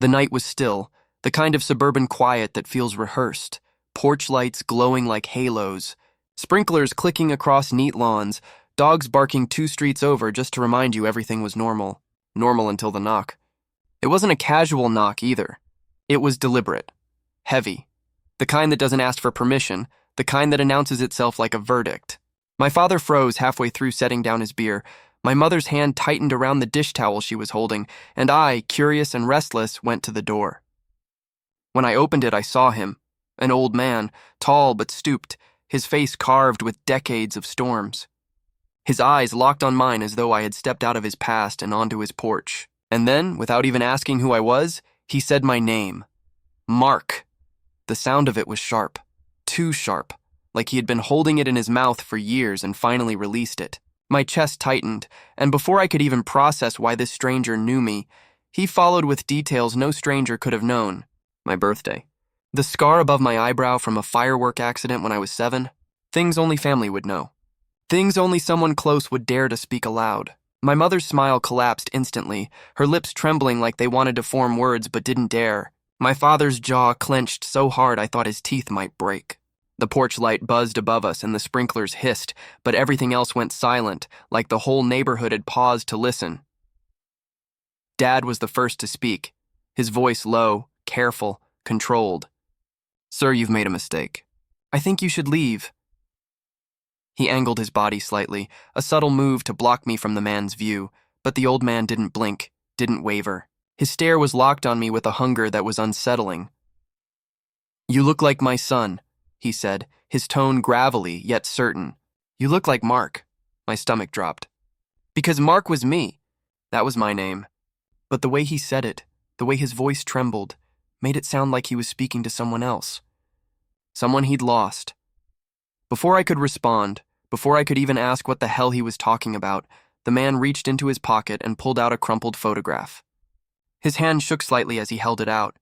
The night was still, the kind of suburban quiet that feels rehearsed, porch lights glowing like halos, sprinklers clicking across neat lawns, dogs barking 2 streets over just to remind you everything was normal. Normal until the knock. It wasn't a casual knock either. It was deliberate, heavy, the kind that doesn't ask for permission, the kind that announces itself like a verdict. My father froze halfway through setting down his beer. My mother's hand tightened around the dish towel she was holding, and I, curious and restless, went to the door. When I opened it, I saw him, an old man, tall but stooped, his face carved with decades of storms. His eyes locked on mine as though I had stepped out of his past and onto his porch. And then, without even asking who I was, he said my name. Mark. The sound of it was sharp. Too sharp. Like he had been holding it in his mouth for years and finally released it. My chest tightened, and before I could even process why this stranger knew me, he followed with details no stranger could have known. My birthday. The scar above my eyebrow from a firework accident when I was 7. Things only family would know. Things only someone close would dare to speak aloud. My mother's smile collapsed instantly, her lips trembling like they wanted to form words but didn't dare. My father's jaw clenched so hard I thought his teeth might break. The porch light buzzed above us and the sprinklers hissed, but everything else went silent, like the whole neighborhood had paused to listen. Dad was the first to speak, his voice low, careful, controlled. "Sir, you've made a mistake. I think you should leave." He angled his body slightly, a subtle move to block me from the man's view, but the old man didn't blink, didn't waver. His stare was locked on me with a hunger that was unsettling. "You look like my son," he said, his tone gravelly yet certain. "You look like Mark." My stomach dropped. Because Mark was me. That was my name. But the way he said it, the way his voice trembled, made it sound like he was speaking to someone else. Someone he'd lost. Before I could respond, before I could even ask what the hell he was talking about, the man reached into his pocket and pulled out a crumpled photograph. His hand shook slightly as he held it out.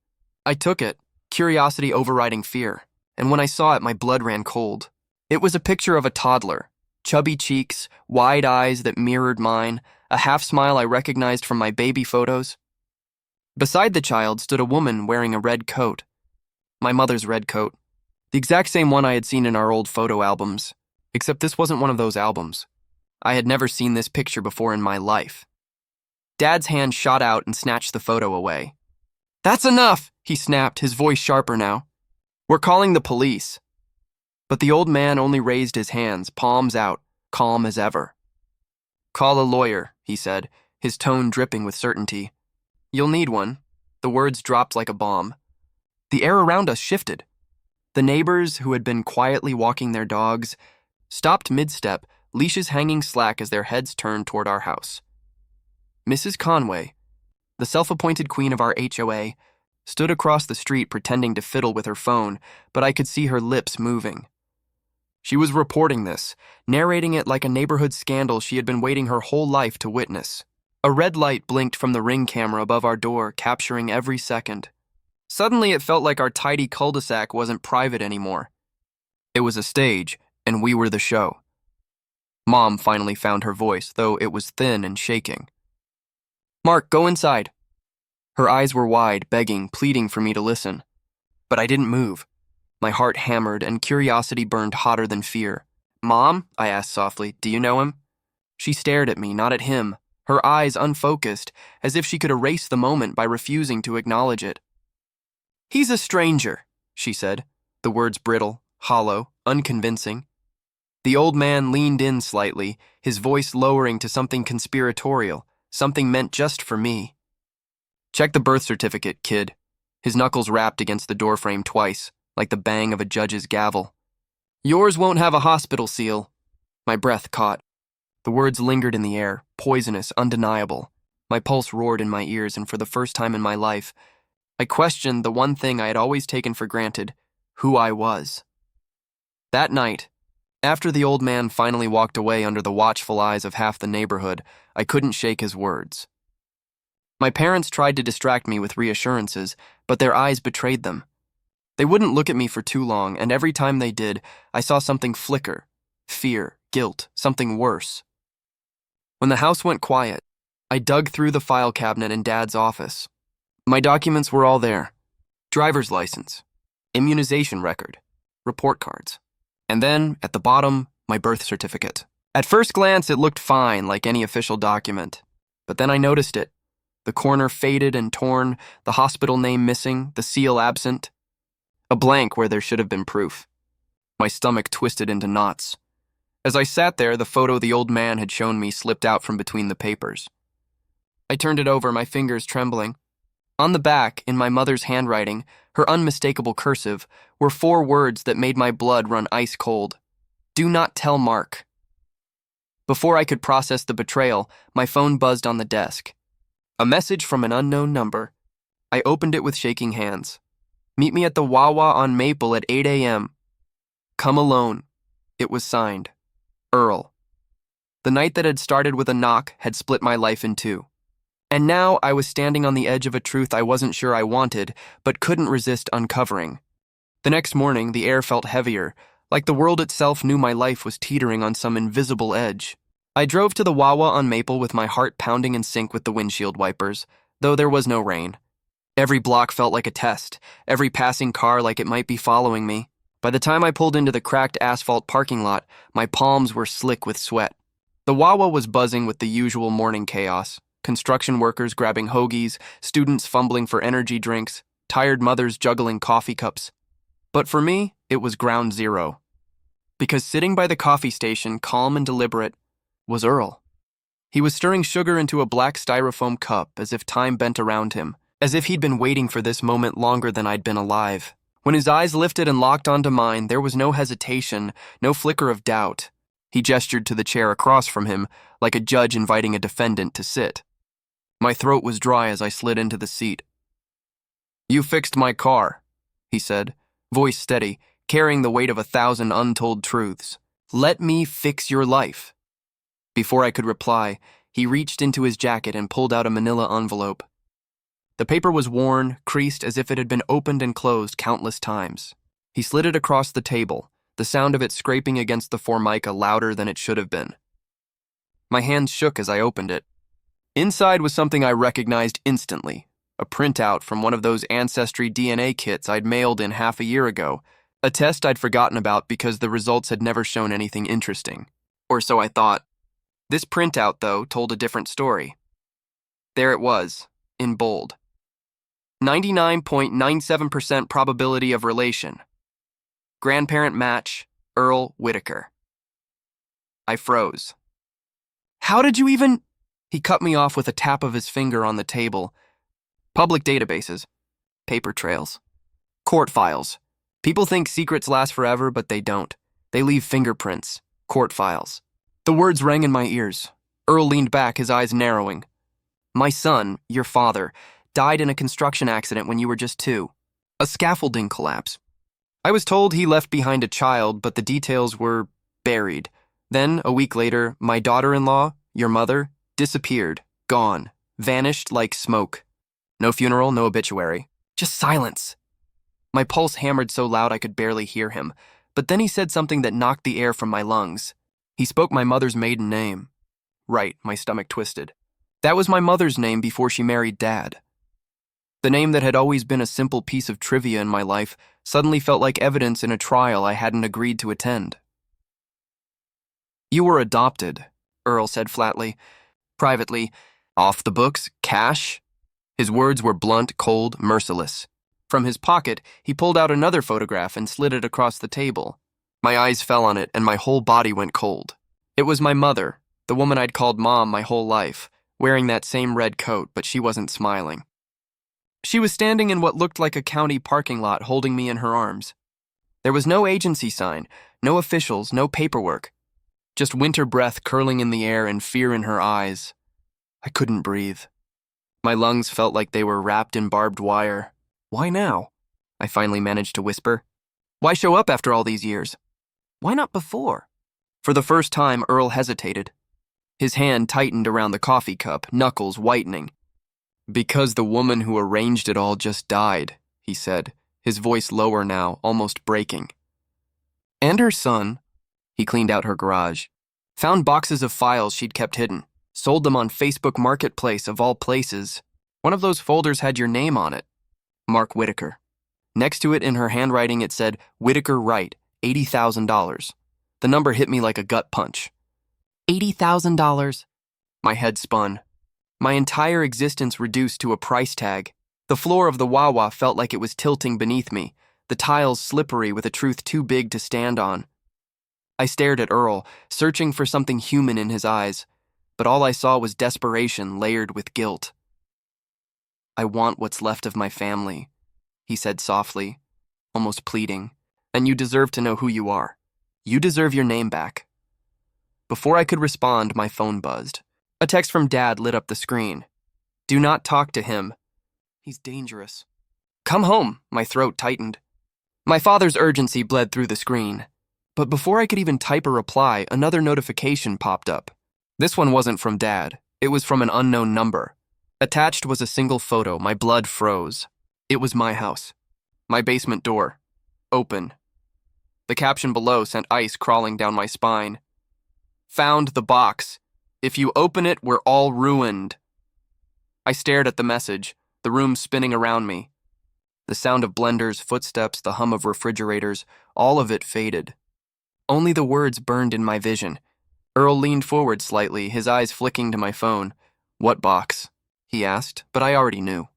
I took it, curiosity overriding fear, and when I saw it, my blood ran cold. It was a picture of a toddler, chubby cheeks, wide eyes that mirrored mine, a half-smile I recognized from my baby photos. Beside the child stood a woman wearing a red coat. My mother's red coat. The exact same one I had seen in our old photo albums, except this wasn't one of those albums. I had never seen this picture before in my life. Dad's hand shot out and snatched the photo away. "That's enough," he snapped, his voice sharper now. "We're calling the police." But the old man only raised his hands, palms out, calm as ever. "Call a lawyer," he said, his tone dripping with certainty. "You'll need one." The words dropped like a bomb. The air around us shifted. The neighbors, who had been quietly walking their dogs, stopped mid-step, leashes hanging slack as their heads turned toward our house. Mrs. Conway, the self-appointed queen of our HOA, stood across the street pretending to fiddle with her phone, but I could see her lips moving. She was reporting this, narrating it like a neighborhood scandal she had been waiting her whole life to witness. A red light blinked from the Ring camera above our door, capturing every second. Suddenly it felt like our tidy cul-de-sac wasn't private anymore. It was a stage, and we were the show. Mom finally found her voice, though it was thin and shaking. "Mark, go inside." Her eyes were wide, begging, pleading for me to listen. But I didn't move. My heart hammered, and curiosity burned hotter than fear. "Mom?" I asked softly. "Do you know him?" She stared at me, not at him, her eyes unfocused, as if she could erase the moment by refusing to acknowledge it. "He's a stranger," she said, the words brittle, hollow, unconvincing. The old man leaned in slightly, his voice lowering to something conspiratorial, something meant just for me. "Check the birth certificate, kid." His knuckles rapped against the doorframe twice, like the bang of a judge's gavel. "Yours won't have a hospital seal." My breath caught. The words lingered in the air, poisonous, undeniable. My pulse roared in my ears, and for the first time in my life, I questioned the one thing I had always taken for granted, who I was. That night, after the old man finally walked away under the watchful eyes of half the neighborhood, I couldn't shake his words. My parents tried to distract me with reassurances, but their eyes betrayed them. They wouldn't look at me for too long, and every time they did, I saw something flicker. Fear, guilt, something worse. When the house went quiet, I dug through the file cabinet in Dad's office. My documents were all there. Driver's license, immunization record, report cards. And then, at the bottom, my birth certificate. At first glance, it looked fine, like any official document. But then I noticed it. The corner faded and torn, the hospital name missing, the seal absent. A blank where there should have been proof. My stomach twisted into knots. As I sat there, the photo the old man had shown me slipped out from between the papers. I turned it over, my fingers trembling. On the back, in my mother's handwriting, her unmistakable cursive, were 4 words that made my blood run ice cold. Do not tell Mark. Before I could process the betrayal, my phone buzzed on the desk. A message from an unknown number. I opened it with shaking hands. Meet me at the Wawa on Maple at 8 a.m. Come alone. It was signed. Earl. The night that had started with a knock had split my life in 2. And now I was standing on the edge of a truth I wasn't sure I wanted, but couldn't resist uncovering. The next morning, the air felt heavier, like the world itself knew my life was teetering on some invisible edge. I drove to the Wawa on Maple with my heart pounding in sync with the windshield wipers, though there was no rain. Every block felt like a test, every passing car like it might be following me. By the time I pulled into the cracked asphalt parking lot, my palms were slick with sweat. The Wawa was buzzing with the usual morning chaos. Construction workers grabbing hoagies, students fumbling for energy drinks, tired mothers juggling coffee cups. But for me, it was ground zero. Because sitting by the coffee station, calm and deliberate, was Earl. He was stirring sugar into a black styrofoam cup as if time bent around him, as if he'd been waiting for this moment longer than I'd been alive. When his eyes lifted and locked onto mine, there was no hesitation, no flicker of doubt. He gestured to the chair across from him, like a judge inviting a defendant to sit. My throat was dry as I slid into the seat. You fixed my car, he said, voice steady, carrying the weight of 1,000 untold truths. Let me fix your life. Before I could reply, he reached into his jacket and pulled out a manila envelope. The paper was worn, creased as if it had been opened and closed countless times. He slid it across the table, the sound of it scraping against the formica louder than it should have been. My hands shook as I opened it. Inside was something I recognized instantly, a printout from one of those Ancestry DNA kits I'd mailed in half a year ago, a test I'd forgotten about because the results had never shown anything interesting. Or so I thought. This printout, though, told a different story. There it was, in bold. 99.97% probability of relation. Grandparent match, Earl Whitaker. I froze. How did you even... He cut me off with a tap of his finger on the table. Public databases. Paper trails. Court files. People think secrets last forever, but they don't. They leave fingerprints. Court files. The words rang in my ears. Earl leaned back, his eyes narrowing. My son, your father, died in a construction accident when you were just 2. A scaffolding collapse. I was told he left behind a child, but the details were buried. Then, a week later, my daughter-in-law, your mother, disappeared, gone, vanished like smoke. No funeral, no obituary. Just silence. My pulse hammered so loud I could barely hear him, but then he said something that knocked the air from my lungs. He spoke my mother's maiden name. Right, my stomach twisted. That was my mother's name before she married Dad. The name that had always been a simple piece of trivia in my life suddenly felt like evidence in a trial I hadn't agreed to attend. You were adopted, Earl said flatly. Privately, off the books, cash? His words were blunt, cold, merciless. From his pocket, he pulled out another photograph and slid it across the table. My eyes fell on it and my whole body went cold. It was my mother, the woman I'd called Mom my whole life, wearing that same red coat, but she wasn't smiling. She was standing in what looked like a county parking lot holding me in her arms. There was no agency sign, no officials, no paperwork. Just winter breath curling in the air and fear in her eyes. I couldn't breathe. My lungs felt like they were wrapped in barbed wire. Why now? I finally managed to whisper. Why show up after all these years? Why not before? For the first time, Earl hesitated. His hand tightened around the coffee cup, knuckles whitening. Because the woman who arranged it all just died, he said, his voice lower now, almost breaking. And her son, he cleaned out her garage, found boxes of files she'd kept hidden, sold them on Facebook Marketplace of all places. One of those folders had your name on it. Mark Whitaker. Next to it in her handwriting it said, Whitaker Wright, $80,000. The number hit me like a gut punch. $80,000. My head spun. My entire existence reduced to a price tag. The floor of the Wawa felt like it was tilting beneath me, the tiles slippery with a truth too big to stand on. I stared at Earl, searching for something human in his eyes, but all I saw was desperation layered with guilt. I want what's left of my family, he said softly, almost pleading, and you deserve to know who you are. You deserve your name back. Before I could respond, my phone buzzed. A text from Dad lit up the screen. Do not talk to him. He's dangerous. Come home, my throat tightened. My father's urgency bled through the screen. But before I could even type a reply, another notification popped up. This one wasn't from Dad. It was from an unknown number. Attached was a single photo. My blood froze. It was my house. My basement door. Open. The caption below sent ice crawling down my spine. Found the box. If you open it, we're all ruined. I stared at the message, the room spinning around me. The sound of blenders, footsteps, the hum of refrigerators, all of it faded. Only the words burned in my vision. Earl leaned forward slightly, his eyes flicking to my phone. What box? He asked, but I already knew.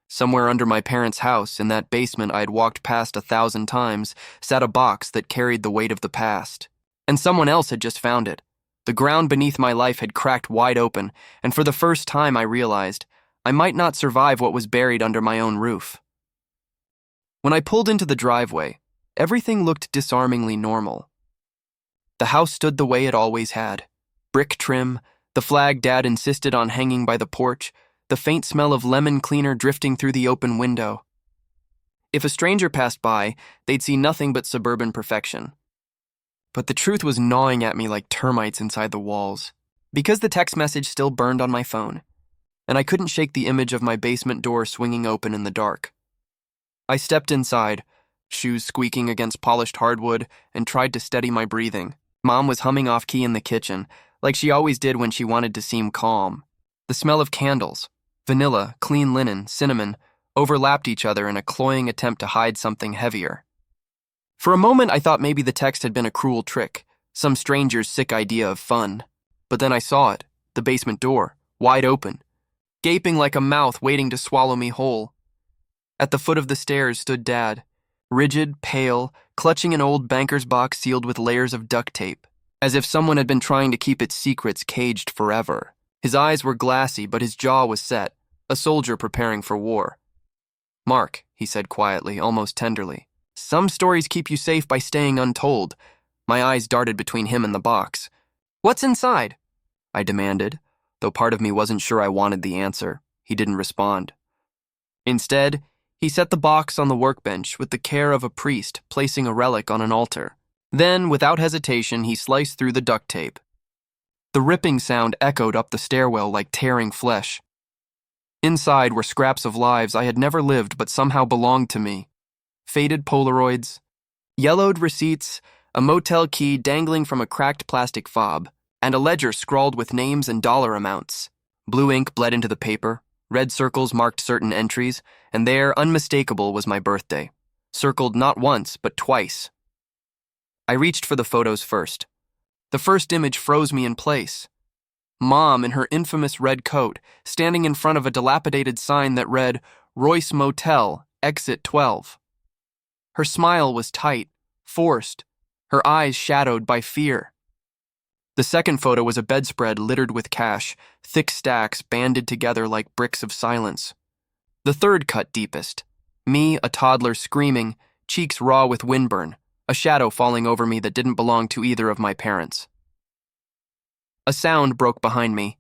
Somewhere under my parents' house, in that basement I had walked past 1,000 times, sat a box that carried the weight of the past. And someone else had just found it. The ground beneath my life had cracked wide open, and for the first time I realized I might not survive what was buried under my own roof. When I pulled into the driveway, everything looked disarmingly normal. The house stood the way it always had. Brick trim, the flag Dad insisted on hanging by the porch, the faint smell of lemon cleaner drifting through the open window. If a stranger passed by, they'd see nothing but suburban perfection. But the truth was gnawing at me like termites inside the walls, because the text message still burned on my phone, and I couldn't shake the image of my basement door swinging open in the dark. I stepped inside, shoes squeaking against polished hardwood, and tried to steady my breathing. Mom was humming off-key in the kitchen, like she always did when she wanted to seem calm. The smell of candles, vanilla, clean linen, cinnamon, overlapped each other in a cloying attempt to hide something heavier. For a moment, I thought maybe the text had been a cruel trick, some stranger's sick idea of fun. But then I saw it, the basement door, wide open, gaping like a mouth waiting to swallow me whole. At the foot of the stairs stood Dad, rigid, pale, clutching an old banker's box sealed with layers of duct tape, as if someone had been trying to keep its secrets caged forever. His eyes were glassy, but his jaw was set, a soldier preparing for war. Mark, he said quietly, almost tenderly. Some stories keep you safe by staying untold. My eyes darted between him and the box. What's inside? I demanded, though part of me wasn't sure I wanted the answer. He didn't respond. Instead, he set the box on the workbench with the care of a priest placing a relic on an altar. Then, without hesitation, he sliced through the duct tape. The ripping sound echoed up the stairwell like tearing flesh. Inside were scraps of lives I had never lived but somehow belonged to me. Faded Polaroids, yellowed receipts, a motel key dangling from a cracked plastic fob, and a ledger scrawled with names and dollar amounts. Blue ink bled into the paper, red circles marked certain entries, and there, unmistakable, was my birthday, circled not once but twice. I reached for the photos first. The first image froze me in place. Mom, in her infamous red coat, standing in front of a dilapidated sign that read, Royce Motel, Exit 12. Her smile was tight, forced, her eyes shadowed by fear. The second photo was a bedspread littered with cash, thick stacks banded together like bricks of silence. The third cut deepest. Me, a toddler screaming, cheeks raw with windburn, a shadow falling over me that didn't belong to either of my parents. A sound broke behind me.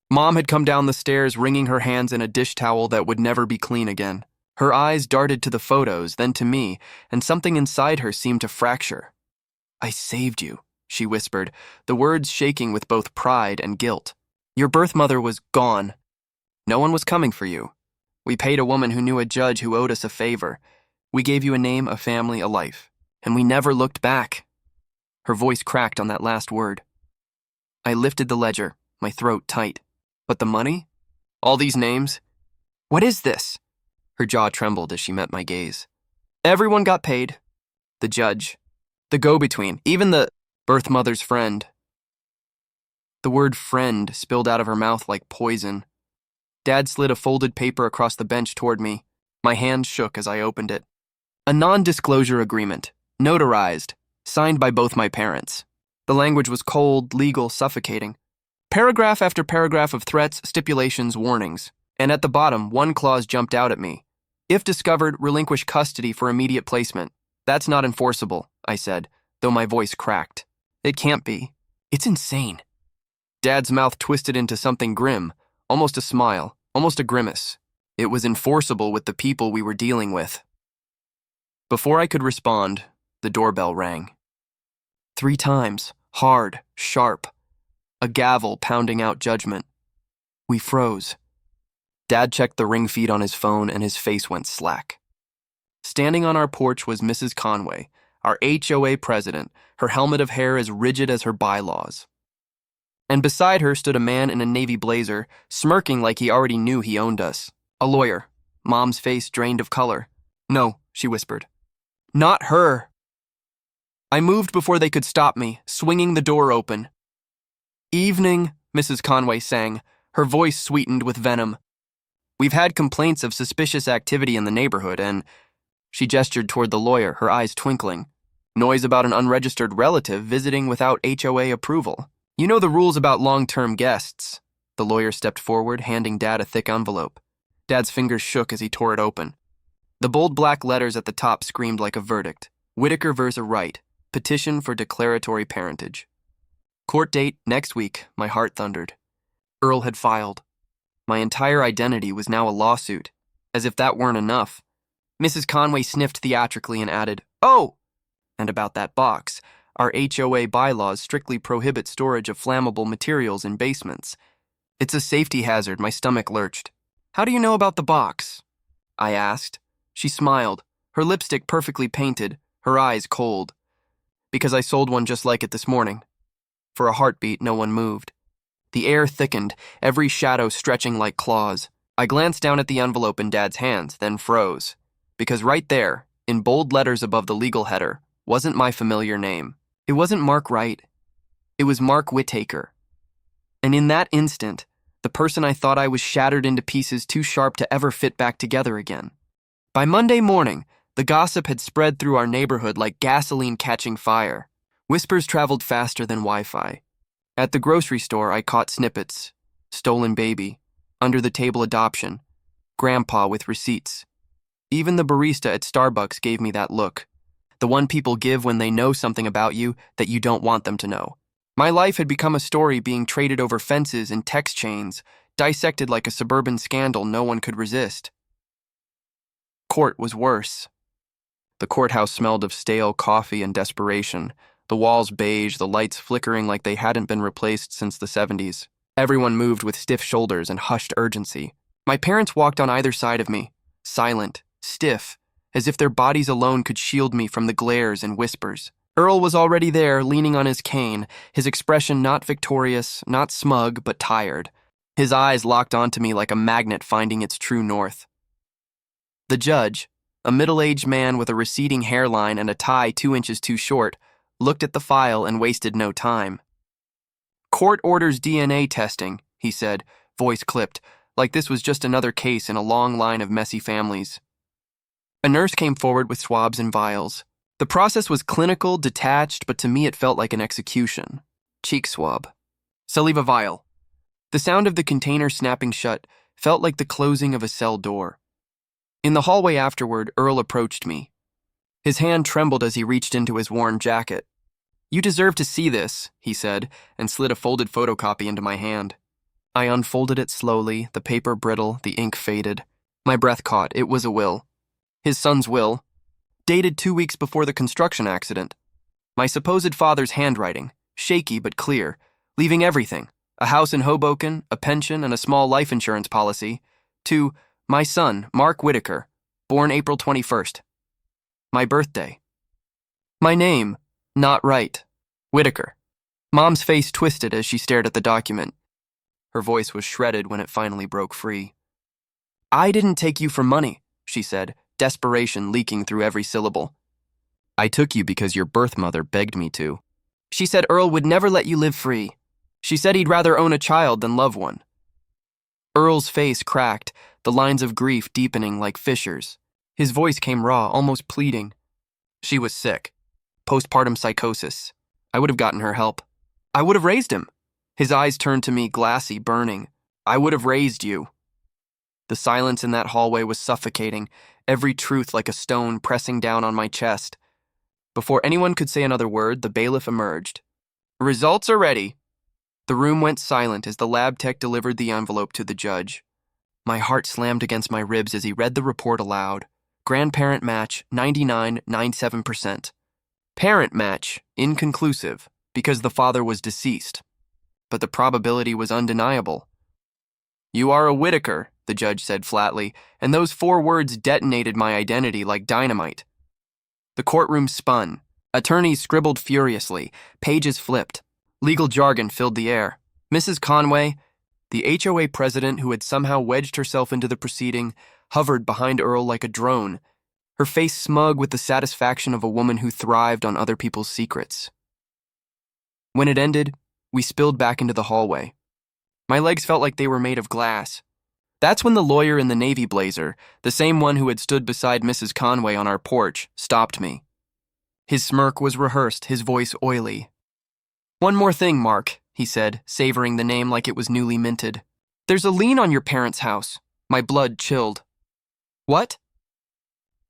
Mom had come down the stairs wringing her hands in a dish towel that would never be clean again. Her eyes darted to the photos, then to me, and something inside her seemed to fracture. I saved you, she whispered, the words shaking with both pride and guilt. Your birth mother was gone. No one was coming for you. We paid a woman who knew a judge who owed us a favor. We gave you a name, a family, a life. And we never looked back. Her voice cracked on that last word. I lifted the ledger, my throat tight. But the money? All these names? What is this? Her jaw trembled as she met my gaze. Everyone got paid. The judge, the go-between, even the birth mother's friend. The word friend spilled out of her mouth like poison. Dad slid a folded paper across the bench toward me. My hand shook as I opened it. A non-disclosure agreement, notarized, signed by both my parents. The language was cold, legal, suffocating. Paragraph after paragraph of threats, stipulations, warnings. And at the bottom, one clause jumped out at me. If discovered, relinquish custody for immediate placement. That's not enforceable, I said, though my voice cracked. It can't be. It's insane. Dad's mouth twisted into something grim, almost a smile, almost a grimace. It was enforceable with the people we were dealing with. Before I could respond, the doorbell rang. 3 times, hard, sharp. A gavel pounding out judgment. We froze. Dad checked the ring feed on his phone and his face went slack. Standing on our porch was Mrs. Conway, our HOA president, her helmet of hair as rigid as her bylaws. And beside her stood a man in a navy blazer, smirking like he already knew he owned us. A lawyer. Mom's face drained of color. No, she whispered. Not her. I moved before they could stop me, swinging the door open. Evening, Mrs. Conway sang, her voice sweetened with venom. We've had complaints of suspicious activity in the neighborhood, and she gestured toward the lawyer, her eyes twinkling. Noise about an unregistered relative visiting without HOA approval. You know the rules about long-term guests. The lawyer stepped forward, handing Dad a thick envelope. Dad's fingers shook as he tore it open. The bold black letters at the top screamed like a verdict. Whitaker vs. Wright. Petition for declaratory parentage. Court date next week, my heart thundered. Earl had filed. My entire identity was now a lawsuit. As if that weren't enough. Mrs. Conway sniffed theatrically and added, "Oh!" And about that box. Our HOA bylaws strictly prohibit storage of flammable materials in basements. It's a safety hazard, my stomach lurched. How do you know about the box? I asked. She smiled, her lipstick perfectly painted, her eyes cold. Because I sold one just like it this morning. For a heartbeat, no one moved. The air thickened, every shadow stretching like claws. I glanced down at the envelope in Dad's hands, then froze. Because right there, in bold letters above the legal header, wasn't my familiar name. It wasn't Mark Wright. It was Mark Whitaker. And in that instant, the person I thought I was shattered into pieces too sharp to ever fit back together again. By Monday morning, the gossip had spread through our neighborhood like gasoline catching fire. Whispers traveled faster than Wi-Fi. At the grocery store, I caught snippets. Stolen baby. Under the table adoption. Grandpa with receipts. Even the barista at Starbucks gave me that look. The one people give when they know something about you that you don't want them to know. My life had become a story being traded over fences and text chains, dissected like a suburban scandal no one could resist. Court was worse. The courthouse smelled of stale coffee and desperation, the walls beige, the lights flickering like they hadn't been replaced since the 70s. Everyone moved with stiff shoulders and hushed urgency. My parents walked on either side of me, silent, stiff, as if their bodies alone could shield me from the glares and whispers. Earl was already there, leaning on his cane, his expression not victorious, not smug, but tired. His eyes locked onto me like a magnet finding its true north. The judge, a middle-aged man with a receding hairline and a tie 2 inches too short, looked at the file and wasted no time. Court orders DNA testing, he said, voice clipped, like this was just another case in a long line of messy families. A nurse came forward with swabs and vials. The process was clinical, detached, but to me it felt like an execution. Cheek swab. Saliva vial. The sound of the container snapping shut felt like the closing of a cell door. In the hallway afterward, Earl approached me. His hand trembled as he reached into his worn jacket. You deserve to see this, he said, and slid a folded photocopy into my hand. I unfolded it slowly, the paper brittle, the ink faded. My breath caught. It was a will. His son's will, dated 2 weeks before the construction accident. My supposed father's handwriting, shaky but clear, leaving everything, a house in Hoboken, a pension, and a small life insurance policy, to my son, Mark Whitaker, born April 21st. My birthday. My name, not Wright, Whitaker. Mom's face twisted as she stared at the document. Her voice was shredded when it finally broke free. I didn't take you for money, she said, desperation leaking through every syllable. I took you because your birth mother begged me to. She said Earl would never let you live free. She said he'd rather own a child than love one. Earl's face cracked, the lines of grief deepening like fissures. His voice came raw, almost pleading. She was sick. Postpartum psychosis. I would have gotten her help. I would have raised him. His eyes turned to me, glassy, burning. I would have raised you. The silence in that hallway was suffocating, every truth like a stone pressing down on my chest. Before anyone could say another word, the bailiff emerged. Results are ready. The room went silent as the lab tech delivered the envelope to the judge. My heart slammed against my ribs as he read the report aloud. Grandparent match, 99.97%. Parent match, inconclusive, because the father was deceased. But the probability was undeniable. You are a Whitaker, the judge said flatly, and those 4 words detonated my identity like dynamite. The courtroom spun. Attorneys scribbled furiously. Pages flipped. Legal jargon filled the air. Mrs. Conway, the HOA president who had somehow wedged herself into the proceeding, hovered behind Earl like a drone, her face smug with the satisfaction of a woman who thrived on other people's secrets. When it ended, we spilled back into the hallway. My legs felt like they were made of glass. That's when the lawyer in the navy blazer, the same one who had stood beside Mrs. Conway on our porch, stopped me. His smirk was rehearsed, his voice oily. One more thing, Mark, he said, savoring the name like it was newly minted. There's a lien on your parents' house. My blood chilled. What?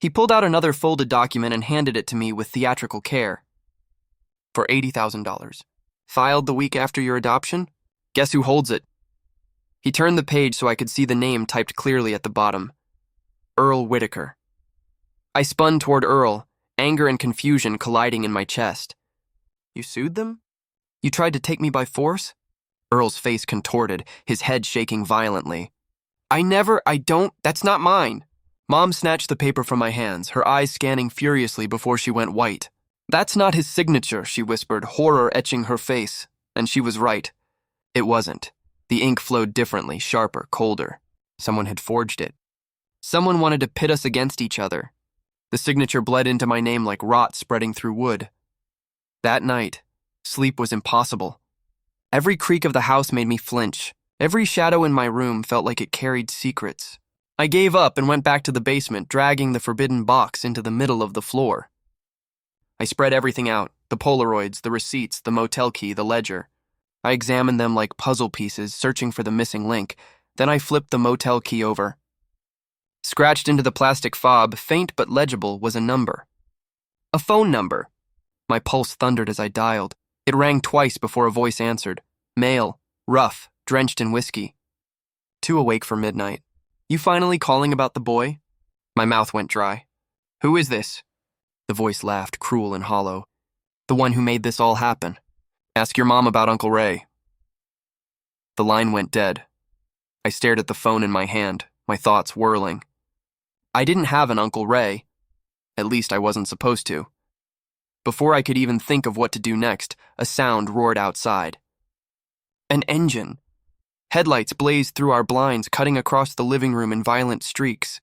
He pulled out another folded document and handed it to me with theatrical care. For $80,000. Filed the week after your adoption? Guess who holds it? He turned the page so I could see the name typed clearly at the bottom. Earl Whitaker. I spun toward Earl, anger and confusion colliding in my chest. You sued them? You tried to take me by force? Earl's face contorted, his head shaking violently. That's not mine. Mom snatched the paper from my hands, her eyes scanning furiously before she went white. That's not his signature, she whispered, horror etching her face. And she was right. It wasn't. The ink flowed differently, sharper, colder. Someone had forged it. Someone wanted to pit us against each other. The signature bled into my name like rot spreading through wood. That night, sleep was impossible. Every creak of the house made me flinch. Every shadow in my room felt like it carried secrets. I gave up and went back to the basement, dragging the forbidden box into the middle of the floor. I spread everything out, the Polaroids, the receipts, the motel key, the ledger. I examined them like puzzle pieces, searching for the missing link. Then I flipped the motel key over. Scratched into the plastic fob, faint but legible, was a number. A phone number. My pulse thundered as I dialed. It rang twice before a voice answered. Male, rough, drenched in whiskey. Too awake for midnight. You finally calling about the boy? My mouth went dry. Who is this? The voice laughed, cruel and hollow. The one who made this all happen. Ask your mom about Uncle Ray. The line went dead. I stared at the phone in my hand, my thoughts whirling. I didn't have an Uncle Ray. At least I wasn't supposed to. Before I could even think of what to do next, a sound roared outside. An engine. Headlights blazed through our blinds, cutting across the living room in violent streaks.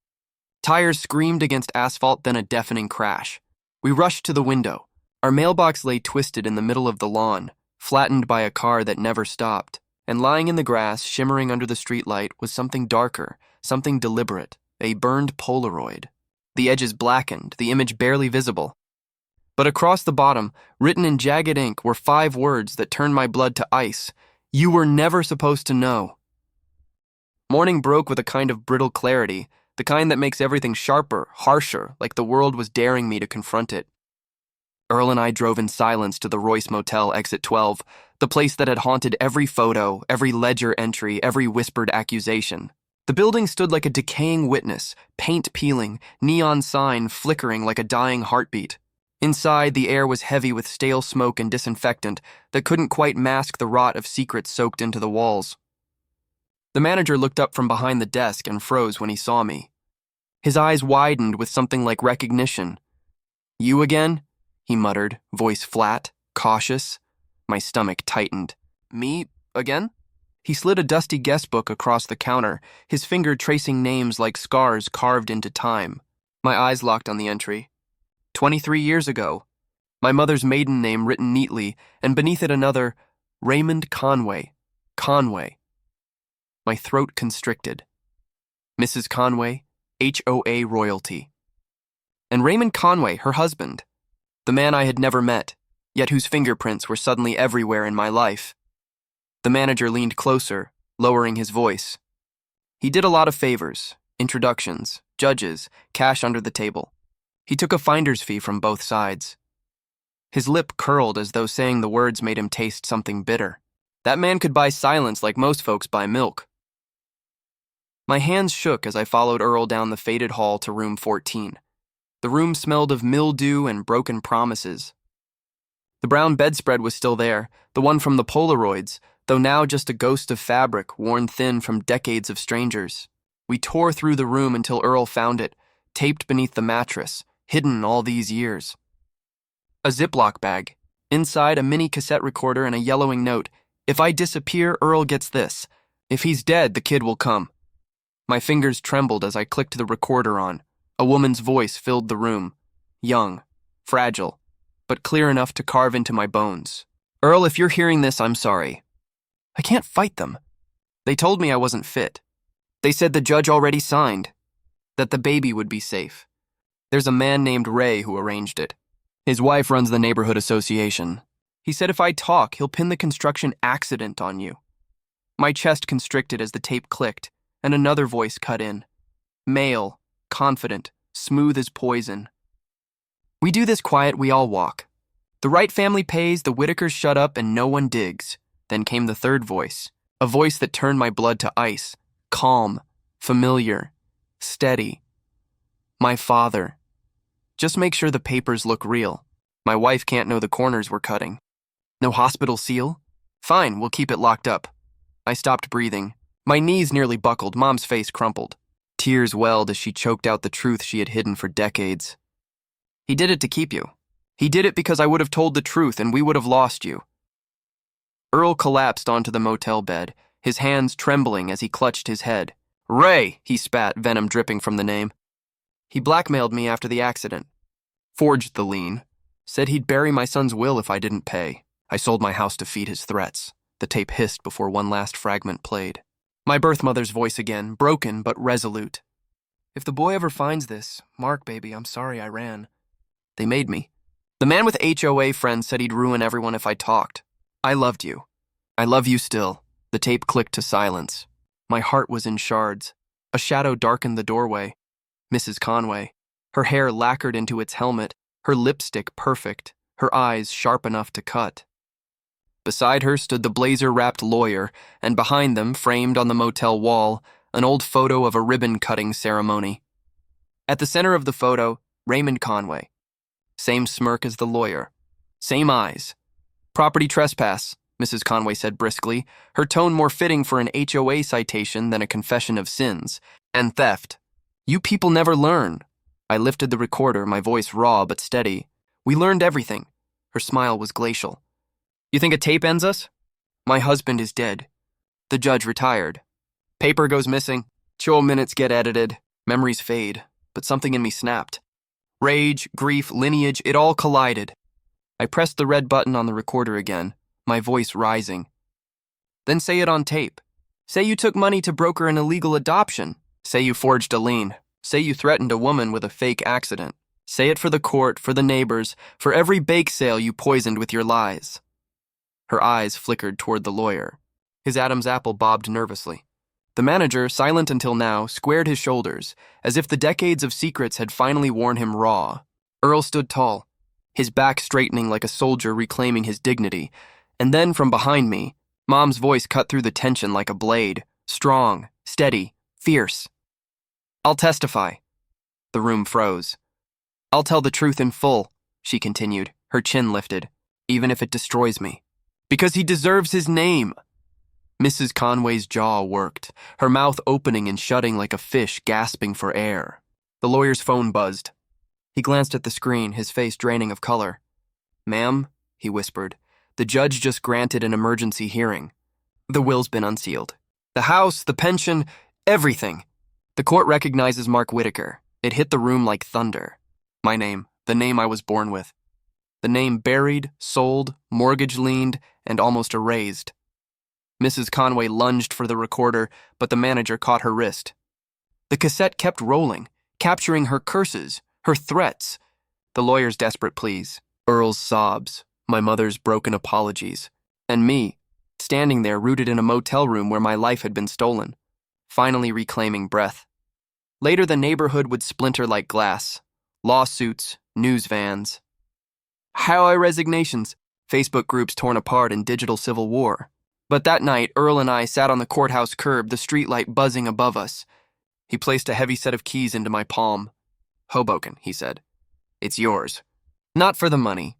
Tires screamed against asphalt, then a deafening crash. We rushed to the window. Our mailbox lay twisted in the middle of the lawn, flattened by a car that never stopped, and lying in the grass, shimmering under the streetlight, was something darker, something deliberate, a burned Polaroid. The edges blackened, the image barely visible. But across the bottom, written in jagged ink, were 5 words that turned my blood to ice. You were never supposed to know. Morning broke with a kind of brittle clarity, the kind that makes everything sharper, harsher, like the world was daring me to confront it. Earl and I drove in silence to the Royce Motel, exit 12, the place that had haunted every photo, every ledger entry, every whispered accusation. The building stood like a decaying witness, paint peeling, neon sign flickering like a dying heartbeat. Inside, the air was heavy with stale smoke and disinfectant that couldn't quite mask the rot of secrets soaked into the walls. The manager looked up from behind the desk and froze when he saw me. His eyes widened with something like recognition. You again? He muttered, voice flat, cautious. My stomach tightened. Me again? He slid a dusty guest book across the counter, his finger tracing names like scars carved into time. My eyes locked on the entry. 23 years ago. My mother's maiden name written neatly, and beneath it another, Raymond Conway. Conway. My throat constricted. Mrs. Conway, HOA royalty. And Raymond Conway, her husband. The man I had never met, yet whose fingerprints were suddenly everywhere in my life. The manager leaned closer, lowering his voice. He did a lot of favors, introductions, judges, cash under the table. He took a finder's fee from both sides. His lip curled as though saying the words made him taste something bitter. That man could buy silence like most folks buy milk. My hands shook as I followed Earl down the faded hall to room 14. The room smelled of mildew and broken promises. The brown bedspread was still there, the one from the Polaroids, though now just a ghost of fabric worn thin from decades of strangers. We tore through the room until Earl found it, taped beneath the mattress, hidden all these years. A Ziploc bag. Inside, a mini cassette recorder and a yellowing note. If I disappear, Earl gets this. If he's dead, the kid will come. My fingers trembled as I clicked the recorder on. A woman's voice filled the room. Young, fragile, but clear enough to carve into my bones. Earl, if you're hearing this, I'm sorry. I can't fight them. They told me I wasn't fit. They said the judge already signed, that the baby would be safe. There's a man named Ray who arranged it. His wife runs the neighborhood association. He said if I talk, he'll pin the construction accident on you. My chest constricted as the tape clicked, and another voice cut in. Male, confident, smooth as poison. We do this quiet, we all walk. The Wright family pays, the Whitakers shut up, and no one digs. Then came the third voice, a voice that turned my blood to ice. Calm, familiar, steady. My father. Just make sure the papers look real. My wife can't know the corners we're cutting. No hospital seal? Fine, we'll keep it locked up. I stopped breathing. My knees nearly buckled, Mom's face crumpled. Tears welled as she choked out the truth she had hidden for decades. He did it to keep you. He did it because I would have told the truth and we would have lost you. Earl collapsed onto the motel bed, his hands trembling as he clutched his head. Ray, he spat, venom dripping from the name. He blackmailed me after the accident. Forged the lien. Said he'd bury my son's will if I didn't pay. I sold my house to feed his threats. The tape hissed before one last fragment played. My birth mother's voice again, broken but resolute. If the boy ever finds this, Mark, baby, I'm sorry I ran. They made me. The man with HOA friends said he'd ruin everyone if I talked. I loved you. I love you still. The tape clicked to silence. My heart was in shards. A shadow darkened the doorway. Mrs. Conway. Her hair lacquered into its helmet, her lipstick perfect, her eyes sharp enough to cut. Beside her stood the blazer-wrapped lawyer, and behind them, framed on the motel wall, an old photo of a ribbon-cutting ceremony. At the center of the photo, Raymond Conway. Same smirk as the lawyer. Same eyes. Property trespass, Mrs. Conway said briskly, her tone more fitting for an HOA citation than a confession of sins. And theft. You people never learn. I lifted the recorder, my voice raw but steady. We learned everything. Her smile was glacial. You think a tape ends us? My husband is dead. The judge retired. Paper goes missing. Show minutes get edited. Memories fade. But something in me snapped. Rage, grief, lineage, it all collided. I pressed the red button on the recorder again, my voice rising. Then say it on tape. Say you took money to broker an illegal adoption. Say you forged a lien. Say you threatened a woman with a fake accident. Say it for the court, for the neighbors, for every bake sale you poisoned with your lies. Her eyes flickered toward the lawyer. His Adam's apple bobbed nervously. The manager, silent until now, squared his shoulders, as if the decades of secrets had finally worn him raw. Earl stood tall, his back straightening like a soldier reclaiming his dignity, and then from behind me, Mom's voice cut through the tension like a blade, strong, steady, fierce. I'll testify. The room froze. I'll tell the truth in full, she continued, her chin lifted, even if it destroys me. Because he deserves his name. Mrs. Conway's jaw worked, her mouth opening and shutting like a fish gasping for air. The lawyer's phone buzzed. He glanced at the screen, his face draining of color. Ma'am, he whispered, the judge just granted an emergency hearing. The will's been unsealed. The house, the pension, everything. The court recognizes Mark Whitaker. It hit the room like thunder. My name, the name I was born with. The name buried, sold, mortgage-liened, and almost erased. Mrs. Conway lunged for the recorder, but the manager caught her wrist. The cassette kept rolling, capturing her curses, her threats, the lawyer's desperate pleas, Earl's sobs, my mother's broken apologies, and me, standing there rooted in a motel room where my life had been stolen, finally reclaiming breath. Later, the neighborhood would splinter like glass. Lawsuits, news vans. Highway resignations, Facebook groups torn apart in digital civil war. But that night, Earl and I sat on the courthouse curb, the streetlight buzzing above us. He placed a heavy set of keys into my palm. Hoboken, he said. It's yours. Not for the money.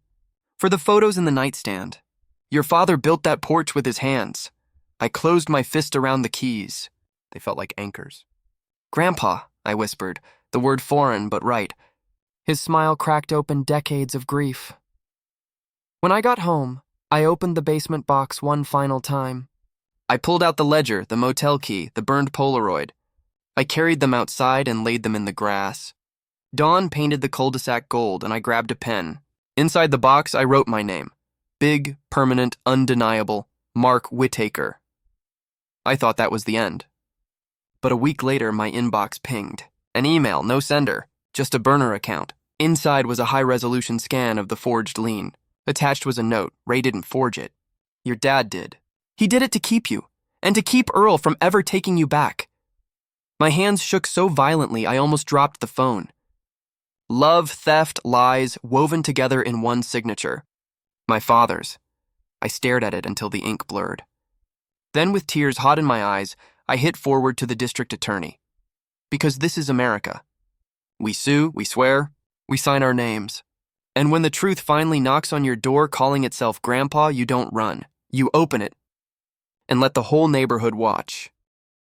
For the photos in the nightstand. Your father built that porch with his hands. I closed my fist around the keys. They felt like anchors. Grandpa, I whispered, the word foreign but right. His smile cracked open decades of grief. When I got home, I opened the basement box one final time. I pulled out the ledger, the motel key, the burned Polaroid. I carried them outside and laid them in the grass. Dawn painted the cul-de-sac gold, and I grabbed a pen. Inside the box, I wrote my name. Big, permanent, undeniable, Mark Whitaker. I thought that was the end. But a week later, my inbox pinged. An email, no sender, just a burner account. Inside was a high-resolution scan of the forged lien. Attached was a note. Ray didn't forge it. Your dad did. He did it to keep you, and to keep Earl from ever taking you back. My hands shook so violently I almost dropped the phone. Love, theft, lies, woven together in one signature. My father's. I stared at it until the ink blurred. Then, with tears hot in my eyes, I hit forward to the district attorney. Because this is America. We sue, we swear, we sign our names. And when the truth finally knocks on your door calling itself Grandpa, you don't run. You open it and let the whole neighborhood watch.